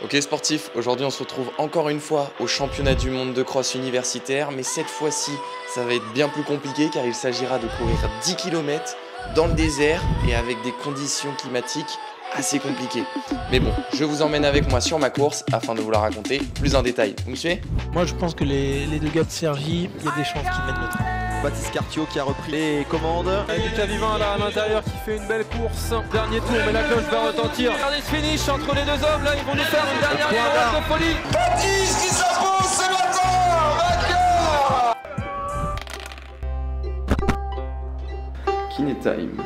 Ok sportifs, aujourd'hui on se retrouve encore une fois au championnat du monde de cross universitaire, mais cette fois-ci ça va être bien plus compliqué car il s'agira de courir 10 km dans le désert et avec des conditions climatiques assez compliquées. Mais bon, je vous emmène avec moi sur ma course afin de vous la raconter plus en détail. Vous me suivez? Moi je pense que les deux gars de Cergy, il y a des chances qu'ils mènent le train. Baptiste Cartiot qui a repris les commandes. Lucas Vivin là à l'intérieur qui fait une belle course. Dernier tour, mais la cloche va retentir. Regardez ce finish entre les deux hommes, là ils vont nous faire une dernière ligne de folie. Baptiste qui s'impose ce matin, vainqueur. Kiné time.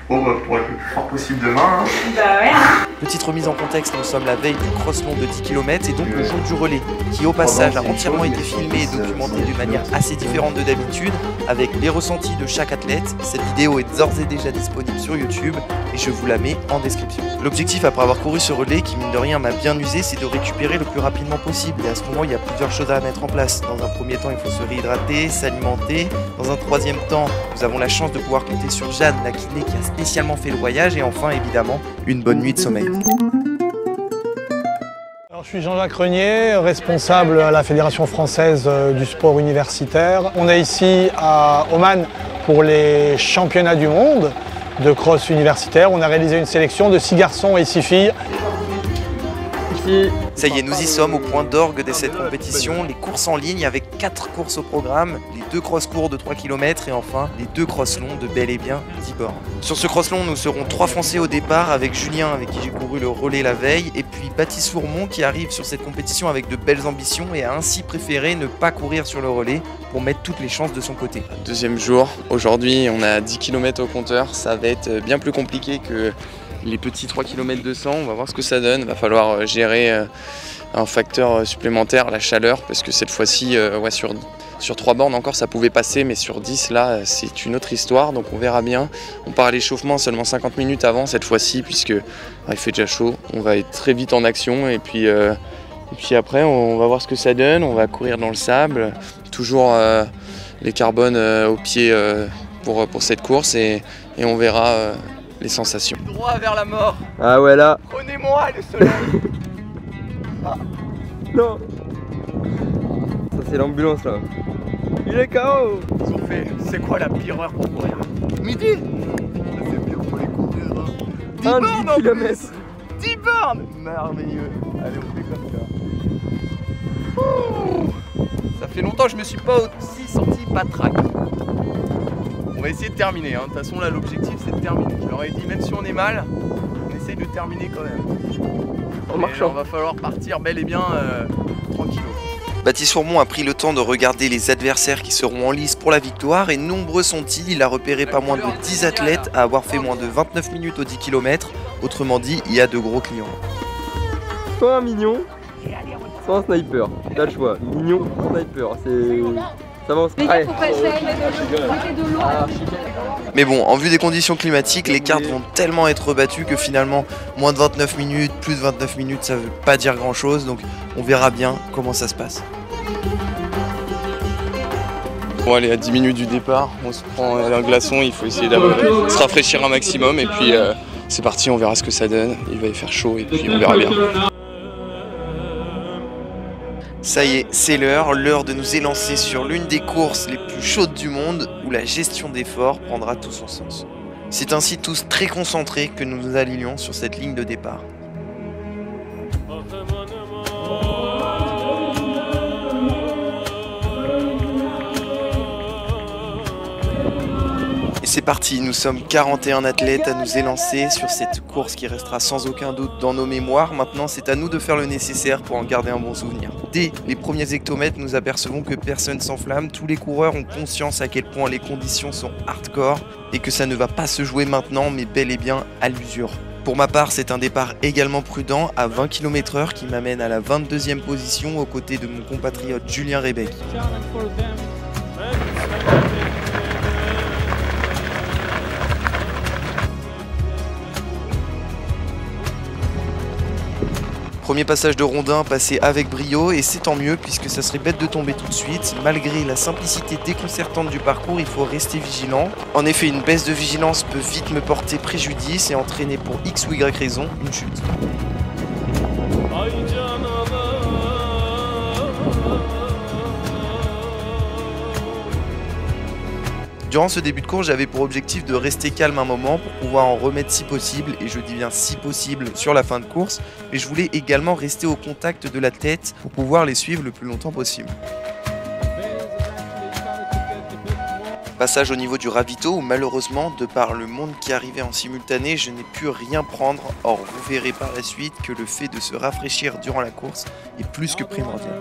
Bon bah pour être le plus fort possible demain. Bah ouais. Petite remise en contexte, nous sommes la veille du cross long de 10 km et donc le jour du relais, qui au passage a entièrement été filmé et documenté d'une manière assez différente de d'habitude, avec les ressentis de chaque athlète. Cette vidéo est d'ores et déjà disponible sur YouTube et je vous la mets en description. L'objectif après avoir couru ce relais, qui mine de rien m'a bien usé, c'est de récupérer le plus rapidement possible. Et à ce moment, il y a plusieurs choses à mettre en place. Dans un premier temps, il faut se réhydrater, s'alimenter. Dans un troisième temps, nous avons la chance de pouvoir compter sur Jeanne, la kiné qui a spécialement fait le voyage. Et enfin, évidemment, une bonne nuit de sommeil. Alors, je suis Jean-Jacques Renier, responsable à la Fédération française du sport universitaire. On est ici à Oman pour les championnats du monde de cross universitaire. On a réalisé une sélection de 6 garçons et 6 filles. Ça y est, nous y sommes au point d'orgue de cette compétition, les courses en ligne avec 4 courses au programme, les 2 cross courts de 3 km et enfin les 2 cross longs de bel et bien 10 bornes. Sur ce cross long, nous serons 3 Français au départ avec Julien avec qui j'ai couru le relais la veille et puis Baptiste Fourmont qui arrive sur cette compétition avec de belles ambitions et a ainsi préféré ne pas courir sur le relais pour mettre toutes les chances de son côté. Deuxième jour, aujourd'hui on a 10 km au compteur, ça va être bien plus compliqué que les petits 3 km 200, on va voir ce que ça donne. Il va falloir gérer un facteur supplémentaire, la chaleur, parce que cette fois-ci, ouais, sur 3 bornes encore ça pouvait passer, mais sur 10 là c'est une autre histoire, donc on verra bien. On part à l'échauffement seulement 50 minutes avant cette fois-ci, puisque il fait déjà chaud, on va être très vite en action, et puis après on va voir ce que ça donne, on va courir dans le sable, toujours les carbones au pied pour cette course, et on verra les sensations. Droit vers la mort. Ah ouais là. Prenez-moi le soleil. Ah. Non. Ça c'est l'ambulance là. Il est KO. Ils ont fait, c'est quoi la pire heure pour courir? Midi. Ça c'est bien pour les courir. 10 bornes en plus. 10 bornes. Merveilleux. Allez on fait comme ça. Ouh. Ça fait longtemps que je me suis pas aussi senti patraque. On va essayer de terminer, hein. De toute façon là l'objectif c'est de terminer. Je leur ai dit même si on est mal, on essaye de terminer quand même. En marchant. On va falloir partir bel et bien tranquillement. Baptiste Fourmont a pris le temps de regarder les adversaires qui seront en lice pour la victoire et nombreux sont-ils. Il a repéré pas moins de 10 athlètes à avoir fait moins de 29 minutes au 10 km. Autrement dit, il y a de gros clients. Soit un mignon, soit un sniper. T'as le choix. Mignon, sniper. C'est... Ça avance. Les gars, faut passer de l'eau. Mais bon, en vue des conditions climatiques, les cartes vont tellement être battues que finalement, moins de 29 minutes, plus de 29 minutes, ça veut pas dire grand chose. Donc on verra bien comment ça se passe. Bon allez, à 10 minutes du départ, on se prend un glaçon, il faut essayer de se rafraîchir un maximum. Et puis c'est parti, on verra ce que ça donne. Il va y faire chaud et puis on verra bien. Ça y est, c'est l'heure de nous élancer sur l'une des courses les plus chaudes du monde où la gestion d'effort prendra tout son sens. C'est ainsi tous très concentrés que nous nous alignons sur cette ligne de départ. C'est parti, nous sommes 41 athlètes à nous élancer sur cette course qui restera sans aucun doute dans nos mémoires. Maintenant, c'est à nous de faire le nécessaire pour en garder un bon souvenir. Dès les premiers hectomètres, nous apercevons que personne s'enflamme. Tous les coureurs ont conscience à quel point les conditions sont hardcore et que ça ne va pas se jouer maintenant, mais bel et bien à l'usure. Pour ma part, c'est un départ également prudent à 20 km/h qui m'amène à la 22e position aux côtés de mon compatriote Julien Rebec. Premier passage de rondin passé avec brio et c'est tant mieux puisque ça serait bête de tomber tout de suite. Malgré la simplicité déconcertante du parcours, il faut rester vigilant. En effet, une baisse de vigilance peut vite me porter préjudice et entraîner pour X ou Y raison une chute. Durant ce début de course, j'avais pour objectif de rester calme un moment pour pouvoir en remettre si possible, et je dis bien si possible, sur la fin de course, mais je voulais également rester au contact de la tête pour pouvoir les suivre le plus longtemps possible. Passage au niveau du ravito où malheureusement, de par le monde qui arrivait en simultané, je n'ai pu rien prendre. Or, vous verrez par la suite que le fait de se rafraîchir durant la course est plus que primordial.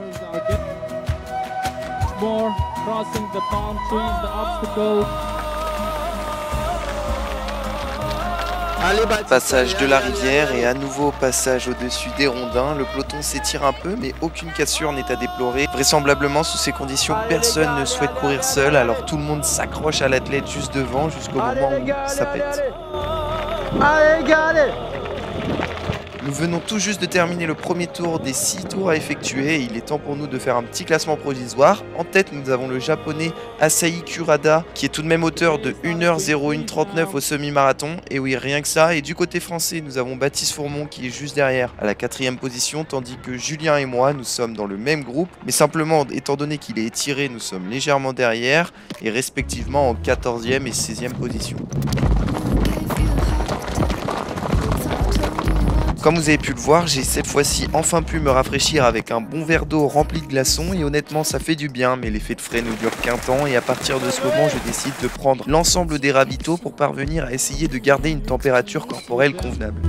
Passage de la rivière et à nouveau passage au-dessus des rondins. Le peloton s'étire un peu mais aucune cassure n'est à déplorer. Vraisemblablement sous ces conditions personne ne souhaite courir seul, alors tout le monde s'accroche à l'athlète juste devant jusqu'au moment où ça pète. Allez, gars, allez! Nous venons tout juste de terminer le premier tour des 6 tours à effectuer et il est temps pour nous de faire un petit classement provisoire. En tête, nous avons le japonais Asahi Kurada qui est tout de même auteur de 1h01:39 au semi-marathon. Et oui, rien que ça. Et du côté français, nous avons Baptiste Fourmont qui est juste derrière à la 4e position, tandis que Julien et moi, nous sommes dans le même groupe. Mais simplement, étant donné qu'il est étiré, nous sommes légèrement derrière et respectivement en 14e et 16e position. Comme vous avez pu le voir, j'ai cette fois-ci enfin pu me rafraîchir avec un bon verre d'eau rempli de glaçons et honnêtement ça fait du bien, mais l'effet de frais ne dure qu'un temps et à partir de ce moment je décide de prendre l'ensemble des ravitaux pour parvenir à essayer de garder une température corporelle convenable.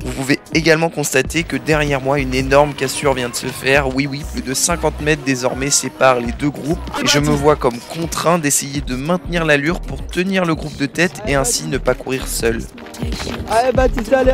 Vous pouvez également constater que derrière moi une énorme cassure vient de se faire. Oui, plus de 50 mètres désormais séparent les deux groupes et je me vois comme contraint d'essayer de maintenir l'allure pour tenir le groupe de tête et ainsi ne pas courir seul. Allez Baptiste, allez.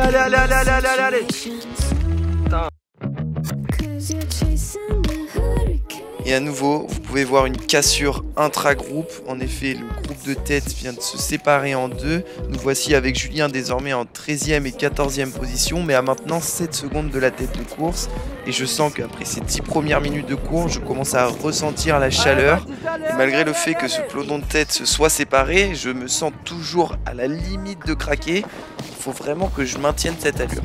Et à nouveau, vous pouvez voir une cassure intra-groupe. En effet, le groupe de tête vient de se séparer en deux. Nous voici avec Julien désormais en 13e et 14e position, mais à maintenant 7 secondes de la tête de course. Et je sens qu'après ces 10 premières minutes de course, je commence à ressentir la chaleur. Et malgré le fait que ce peloton de tête se soit séparé, je me sens toujours à la limite de craquer. Il faut vraiment que je maintienne cette allure.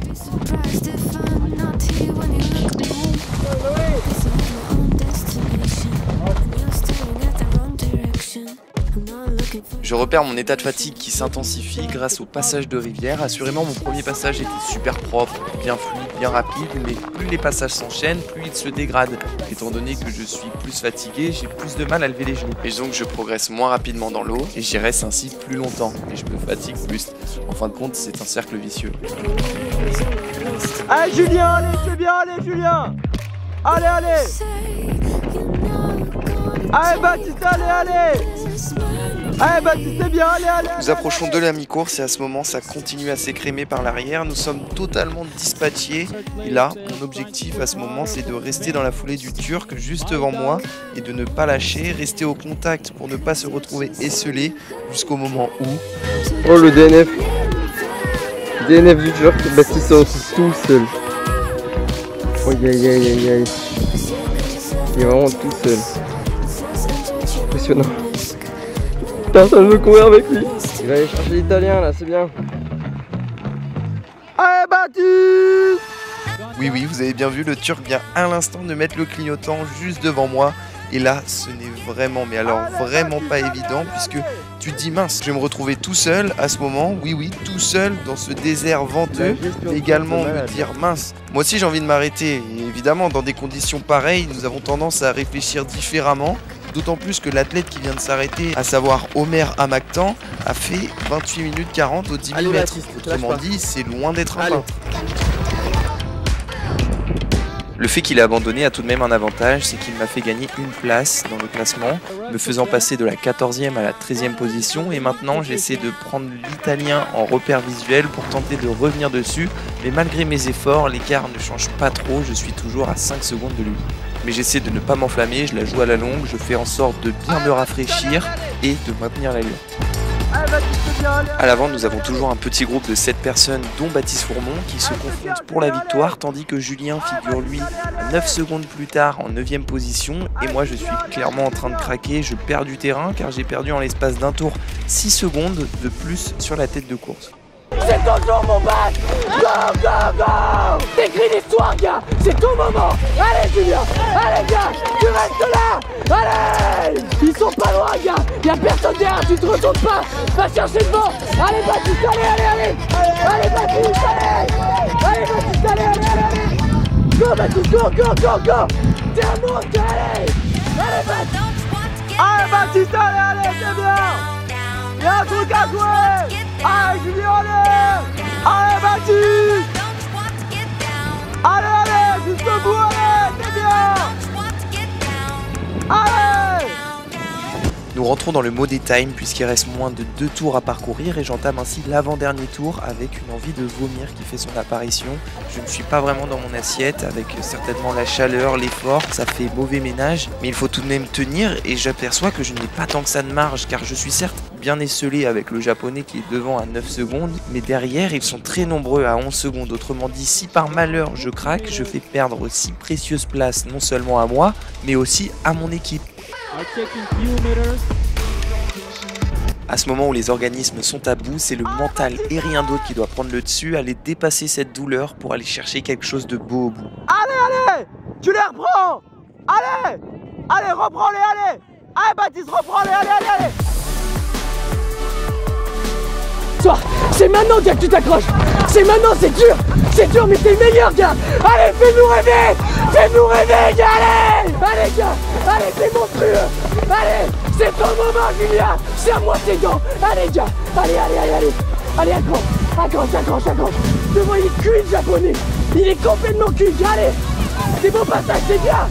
Je repère mon état de fatigue qui s'intensifie grâce au passage de rivière. Assurément, mon premier passage était super propre, bien fluide, bien rapide, mais plus les passages s'enchaînent, plus ils se dégradent. Étant donné que je suis plus fatigué, j'ai plus de mal à lever les genoux. Et donc je progresse moins rapidement dans l'eau et j'y reste ainsi plus longtemps. Et je me fatigue plus. En fin de compte, c'est un cercle vicieux. Allez Julien, allez, c'est bien, allez Julien! Allez! Allez Baptiste, allez! Allez Baptiste, c'est bien, allez! Nous approchons de la mi-course et à ce moment ça continue à s'écrémer par l'arrière. Nous sommes totalement dispatchés et là mon objectif à ce moment c'est de rester dans la foulée du Turc juste devant moi et de ne pas lâcher, rester au contact pour ne pas se retrouver esselé jusqu'au moment où... Oh le DNF du Turc, Baptiste se retrouve tout seul. Oh aïe. Il est vraiment tout seul. Impressionnant. Personne ne veut courir avec lui. Il va aller chercher l'italien là, c'est bien. Allez Baptiste! Oui, vous avez bien vu, le Turc vient à l'instant de mettre le clignotant juste devant moi. Et là, ce n'est vraiment, mais alors vraiment pas évident puisque tu te dis mince, je vais me retrouver tout seul à ce moment, oui, tout seul dans ce désert venteux. Et également me dire mince, moi aussi j'ai envie de m'arrêter. Et évidemment, dans des conditions pareilles, nous avons tendance à réfléchir différemment. D'autant plus que l'athlète qui vient de s'arrêter, à savoir Omer Amaktan, a fait 28 minutes 40 au 10 000 mètres. Autrement dit, c'est loin d'être un peintre. Le fait qu'il ait abandonné a tout de même un avantage, c'est qu'il m'a fait gagner une place dans le classement, me faisant passer de la 14e à la 13e position. Et maintenant, j'essaie de prendre l'italien en repère visuel pour tenter de revenir dessus. Mais malgré mes efforts, l'écart ne change pas trop, je suis toujours à 5 secondes de lui. Mais j'essaie de ne pas m'enflammer, je la joue à la longue, je fais en sorte de bien me rafraîchir et de maintenir l'allure. À l'avant, nous avons toujours un petit groupe de 7 personnes, dont Baptiste Fourmont, qui se confrontent pour la victoire, tandis que Julien figure lui 9 secondes plus tard en 9e position. Et moi, je suis clairement en train de craquer, je perds du terrain car j'ai perdu en l'espace d'un tour 6 secondes de plus sur la tête de course. C'est C'est ton jour mon bac. Go, go, go. T'écris l'histoire gars, c'est ton moment. Allez Julien, allez gars, tu restes là. Allez. Ils sont pas loin gars, y'a personne derrière, tu te retournes pas. Va chercher devant. Allez Baptiste, allez. Allez Baptiste, allez. Allez Baptiste, allez. Go Baptiste, go. T'es un monstre, allez. Allez Baptiste. Allez Baptiste, allez, c'est bien. Y'a un truc à jouer. Allez Julien, allez. Allez Baptiste. Allez, jusqu'au bout, allez, c'est bien. Allez. Nous rentrons dans le Modé Time puisqu'il reste moins de 2 tours à parcourir et j'entame ainsi l'avant-dernier tour avec une envie de vomir qui fait son apparition. Je ne suis pas vraiment dans mon assiette avec certainement la chaleur, l'effort, ça fait mauvais ménage, mais il faut tout de même tenir et j'aperçois que je n'ai pas tant que ça de marge car je suis certes bien esselé avec le japonais qui est devant à 9 secondes, mais derrière ils sont très nombreux à 11 secondes. Autrement dit, si par malheur je craque, je fais perdre 6 précieuses places non seulement à moi, mais aussi à mon équipe. À ce moment où les organismes sont à bout, c'est le mental et rien d'autre qui doit prendre le dessus, aller dépasser cette douleur pour aller chercher quelque chose de beau au bout. Allez, tu les reprends. Allez, reprends-les, allez. Allez Baptiste, reprends-les, allez. Soir, c'est maintenant gars que tu t'accroches. C'est maintenant, c'est dur mais t'es le meilleur gars. Allez, fais-nous rêver gars, allez gars, allez, c'est monstrueux. Allez, c'est ton moment Julien. C'est à moi tes gants. Allez gars, allez, accroche. Devant il est cuit le japonais. Il est complètement cuit, allez. C'est bon passage, c'est bien.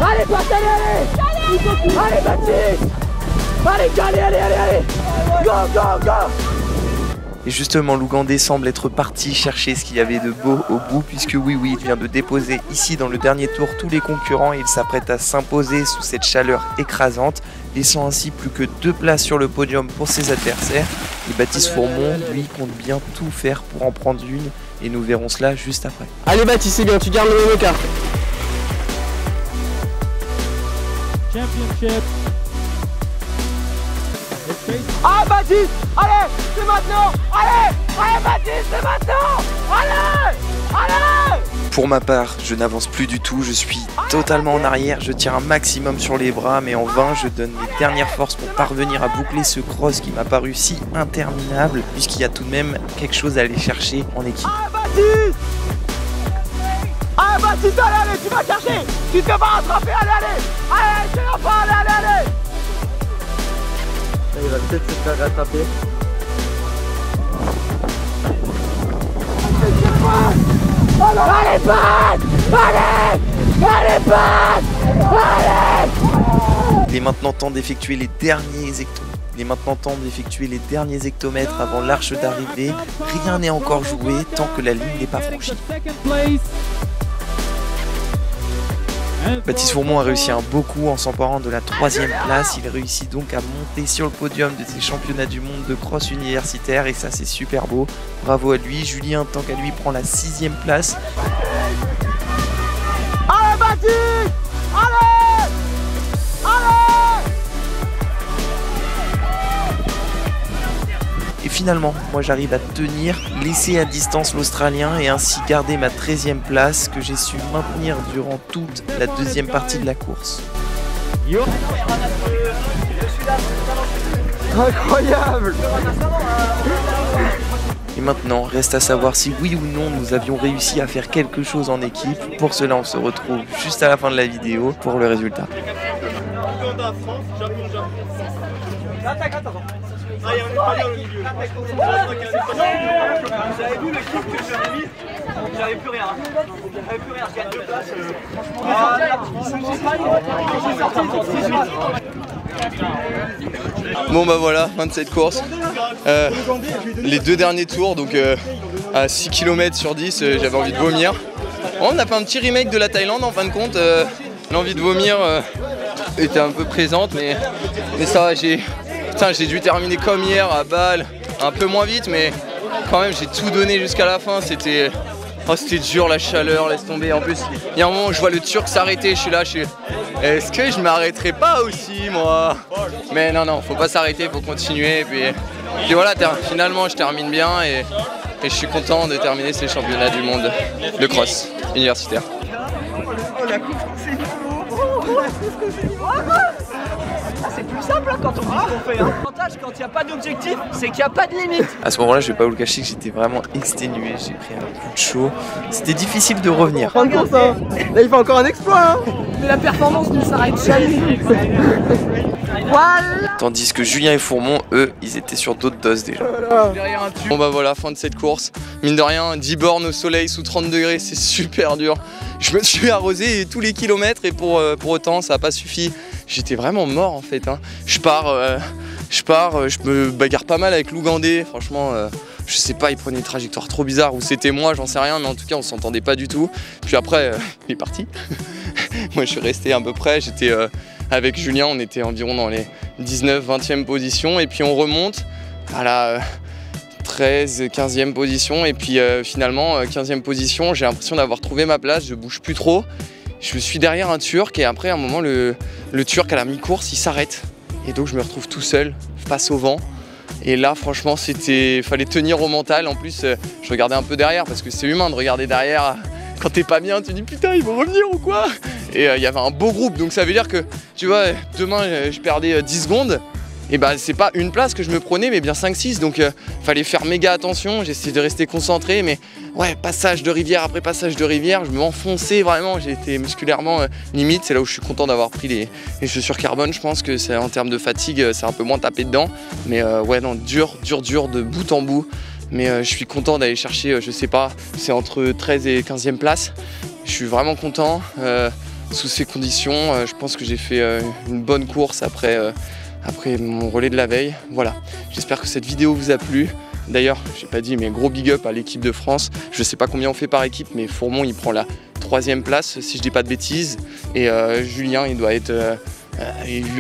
Allez, passe, allez Baptiste. Allez gars, allez. Go. Et justement, l'Ougandais semble être parti chercher ce qu'il y avait de beau au bout, puisque oui, il vient de déposer ici dans le dernier tour tous les concurrents et il s'apprête à s'imposer sous cette chaleur écrasante, laissant ainsi plus que 2 places sur le podium pour ses adversaires. Et Baptiste Fourmont, lui, compte bien tout faire pour en prendre une, et nous verrons cela juste après. Allez Baptiste, c'est bien, tu gardes le même écart. Championship. Ah Baptiste, allez, c'est maintenant. Allez Baptiste, c'est maintenant. Allez. Pour ma part, je n'avance plus du tout, je suis totalement en arrière, je tire un maximum sur les bras, mais en vain, je donne mes dernières forces pour parvenir à boucler ce cross qui m'a paru si interminable, puisqu'il y a tout de même quelque chose à aller chercher en équipe. Allez Baptiste, allez, tu vas chercher. Tu te vas rattraper, allez, c'est l'enfant, allez. Il va peut-être se faire rattraper. Allez, Il est maintenant temps d'effectuer les derniers hectomètres avant l'arche d'arrivée. Rien n'est encore joué tant que la ligne n'est pas franchie. Baptiste Fourmont a réussi un beau coup en s'emparant de la 3e place. Il réussit donc à monter sur le podium de ces championnats du monde de cross universitaire et ça c'est super beau. Bravo à lui. Julien, tant qu'à lui, prend la 6e place. Allez Baptiste, allez. Et finalement, moi j'arrive à tenir, laisser à distance l'Australien et ainsi garder ma 13e place que j'ai su maintenir durant toute la 2e partie de la course. Incroyable. Et maintenant, reste à savoir si oui ou non nous avions réussi à faire quelque chose en équipe. Pour cela, on se retrouve juste à la fin de la vidéo pour le résultat. J'avais vu le kiff que j'avais mis, j'avais plus rien. Je gagne 2 places. Bon bah voilà, fin de cette course. Les 2 derniers tours, donc à 6 km sur 10, j'avais envie de vomir. On a fait un petit remake de la Thaïlande en fin de compte. L'envie de vomir était un peu présente, mais ça va, j'ai dû terminer comme hier à balle, un peu moins vite, mais quand même j'ai tout donné jusqu'à la fin. C'était dur, la chaleur, laisse tomber. En plus, il y a un moment où je vois le Turc s'arrêter, je suis là, est-ce que je m'arrêterai pas aussi moi? Mais non, faut pas s'arrêter, faut continuer. Et puis voilà, finalement je termine bien et et je suis content de terminer ces championnats du monde de cross universitaire. C'est plus simple hein, quand on dit ce qu'on fait. L'avantage quand il n'y a pas d'objectif, c'est qu'il n'y a pas de limite. À ce moment-là, je vais pas vous le cacher que j'étais vraiment exténué, j'ai pris un coup de chaud. C'était difficile de revenir. Regarde ça. Là il fait encore un exploit hein. Mais la performance ne s'arrête jamais. Voilà. Tandis que Julien et Fourmont, eux, ils étaient sur d'autres doses déjà. Bon bah voilà, fin de cette course. Mine de rien, 10 bornes au soleil sous 30 degrés, c'est super dur. Je me suis arrosé tous les kilomètres et pour autant ça n'a pas suffi. J'étais vraiment mort en fait. Hein. Je pars, je me bagarre pas mal avec Lougandé. Franchement, je sais pas, il prenait une trajectoire trop bizarre ou c'était moi, j'en sais rien, mais en tout cas on s'entendait pas du tout. Puis après, il est parti. Moi je suis resté à peu près, j'étais avec Julien, on était environ dans les 19-20e position et puis on remonte à la 13-15e position et puis finalement 15e position, j'ai l'impression d'avoir trouvé ma place, je bouge plus trop. Je suis derrière un Turc et après à un moment le Turc à la mi-course il s'arrête et donc je me retrouve tout seul face au vent et là franchement fallait tenir au mental. En plus je regardais un peu derrière parce que c'est humain de regarder derrière quand t'es pas bien, tu dis putain ils vont revenir ou quoi. Et il y avait un beau groupe donc ça veut dire que tu vois demain je perdais 10 secondes et bah c'est pas une place que je me prenais mais bien 5-6 donc fallait faire méga attention, j'essayais de rester concentré mais ouais, passage de rivière après passage de rivière, je m'enfonçais vraiment, j'ai été musculairement limite, c'est là où je suis content d'avoir pris les chaussures carbone, je pense que c'est en termes de fatigue, c'est un peu moins tapé dedans, mais ouais non, dur de bout en bout, mais je suis content d'aller chercher, je sais pas, c'est entre 13 et 15e place, je suis vraiment content, sous ces conditions, je pense que j'ai fait une bonne course après mon relais de la veille, voilà, j'espère que cette vidéo vous a plu. D'ailleurs, j'ai pas dit, mais gros big up à l'équipe de France. Je sais pas combien on fait par équipe, mais Fourmont il prend la 3e place, si je dis pas de bêtises. Et Julien, il doit être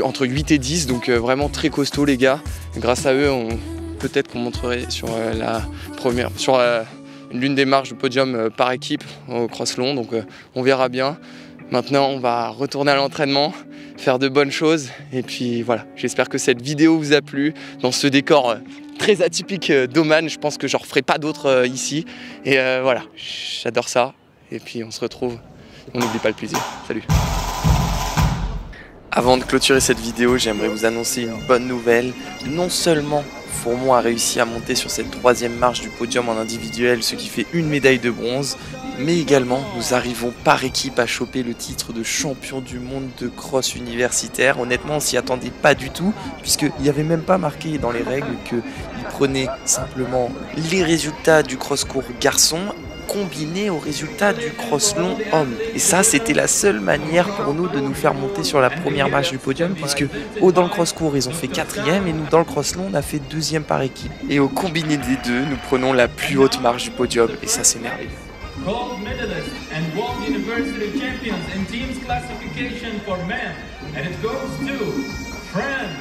entre 8 et 10, donc vraiment très costaud les gars. Grâce à eux, peut-être qu'on monterait sur l'une des marches du podium par équipe au cross long, donc on verra bien. Maintenant, on va retourner à l'entraînement, faire de bonnes choses. Et puis voilà, j'espère que cette vidéo vous a plu dans ce décor très atypique d'Oman. Je pense que j'en referai pas d'autres ici. Et voilà, j'adore ça. Et puis on se retrouve. On n'oublie pas le plaisir. Salut. Avant de clôturer cette vidéo, j'aimerais vous annoncer une bonne nouvelle. Non seulement Fourmont a réussi à monter sur cette 3e marche du podium en individuel, ce qui fait une médaille de bronze, mais également nous arrivons par équipe à choper le titre de champion du monde de cross universitaire. Honnêtement, on s'y attendait pas du tout, puisqu'il n'y avait même pas marqué dans les règles qu'ils prenaient simplement les résultats du cross court garçon combiné aux résultats du cross long homme. Et ça, c'était la seule manière pour nous de nous faire monter sur la première marche du podium, puisque dans le cross court, ils ont fait 4e et nous, dans le cross long, on a fait 2e par équipe. Et au combiné des deux, nous prenons la plus haute marche du podium, et ça, c'est merveilleux. Gold medalist and World University champions in teams classification for men, and it goes to France.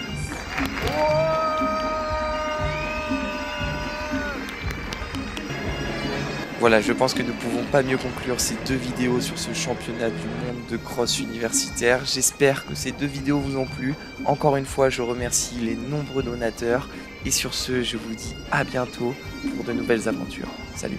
Voilà, je pense que nous ne pouvons pas mieux conclure ces deux vidéos sur ce championnat du monde de cross universitaire. J'espère que ces deux vidéos vous ont plu. Encore une fois, je remercie les nombreux donateurs. Et sur ce, je vous dis à bientôt pour de nouvelles aventures. Salut!